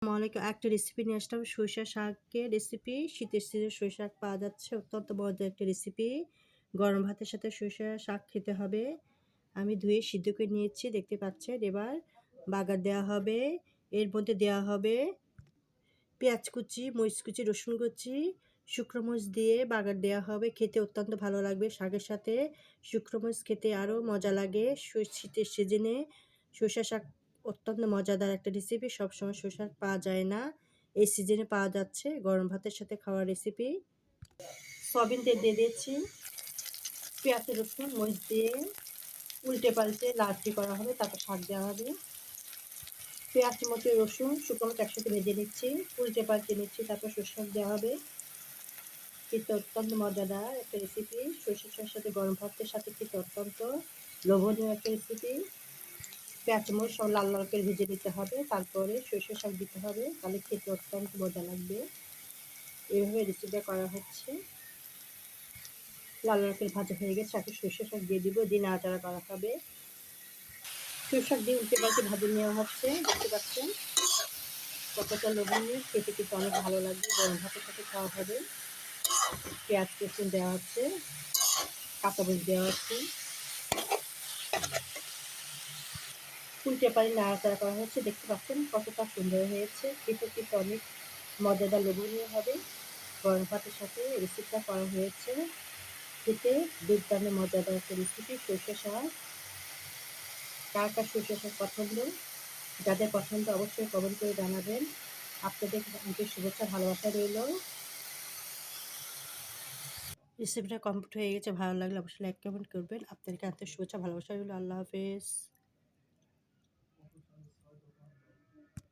আসসালামাইকুম। একটা রেসিপি নিয়ে আসলাম, সরিষা শাকের রেসিপি। শীতের সিজনে সরিষা শাক পাওয়া যাচ্ছে, অত্যন্ত মজার একটা রেসিপি। গরম ভাতের সাথে সরিষা শাক খেতে হবে। আমি ধুয়ে সিদ্ধ করে নিয়েছি, দেখতে পাচ্ছেন। এবার বাগার দেওয়া হবে। এর মধ্যে দেওয়া হবে পেঁয়াজ কুচি, মরিচ কুচি, রসুন কুচি, শুকনো মরিচ দিয়ে বাগার দেওয়া হবে। খেতে অত্যন্ত ভালো লাগবে। শাকের সাথে শুকনো মরিচ খেতে আরও মজা লাগে। শীতের সিজনে সরিষা শাক অত্যন্ত মজাদার একটা রেসিপি। সবসময় সরিষা শাক পাওয়া যায় না, এই সিজনে পাওয়া যাচ্ছে। গরম ভাতের সাথে খাওয়ার রেসিপি। সয়াবিন তেল দিয়ে দিয়েছি। পেঁয়াজ রসুন মরিচ দিয়ে উল্টে পাল্টে লালচে করা হবে, তারপর শাক দেওয়া হবে। পেঁয়াজ মতো রসুন শুকনো মরিচ একসাথে ভেজে নিচ্ছি, উল্টে পাল্টে নিচ্ছি, তারপর সরিষা শাক দেওয়া হবে। খেতে অত্যন্ত মজাদার একটা রেসিপি। সরিষা শাকের সাথে গরম ভাতের সাথে খেতে অত্যন্ত লোভনীয় একটা রেসিপি। পেঁয়াজ মরিচ সব লাল লাল করে ভেজে নিতে হবে, তারপরে সরিষা শাক দিতে হবে, তাহলে খেতে অত্যন্ত মজা লাগবে। এইভাবে রেসিপিটা করা হচ্ছে। লাল লাল করে ভাজা হয়ে গেছে, এখন সরিষা শাক দিয়ে দিব, দিয়ে নাড়াচাড়া করা হবে। সরিষা শাক দিয়ে উল্টে পাল্টে ভাজে নেওয়া হচ্ছে, দেখতে পাচ্ছেন কতটা লোভনীয়। খেতে কিন্তু অনেক ভালো লাগবে। গরম ভাতের সাথে খাওয়া হবে। পেঁয়াজ রসুন দেওয়া হচ্ছে, কাঁচামরিচ দেওয়া হচ্ছে, উল্টে পাল্টে নাড়াচাড়া করা হচ্ছে। দেখতে পাচ্ছেন কতটা সুন্দর হয়েছে। খেতে কিন্তু অনেক মজাদার লোভনীয় হবে। গরম ভাতের সাথে রেসিপিটা করা হয়েছে। খেতে দুর্দান্ত মজাদার একটা রেসিপি সরিষা শাক। কার কার সরিষা শাক পছন্দ? যাদের পছন্দ অবশ্যই কমেন্ট করে জানাবেন। আপনাদের আন্তরিক শুভেচ্ছা ভালোবাসা রইল। রেসিপিটা কমপ্লিট হয়ে গেছে। ভালো লাগলে অবশ্যই লাইক কমেন্ট করবেন। আপনাদেরকে আন্তরিক শুভেচ্ছা ভালোবাসা রইল। আল্লাহ হাফেজ।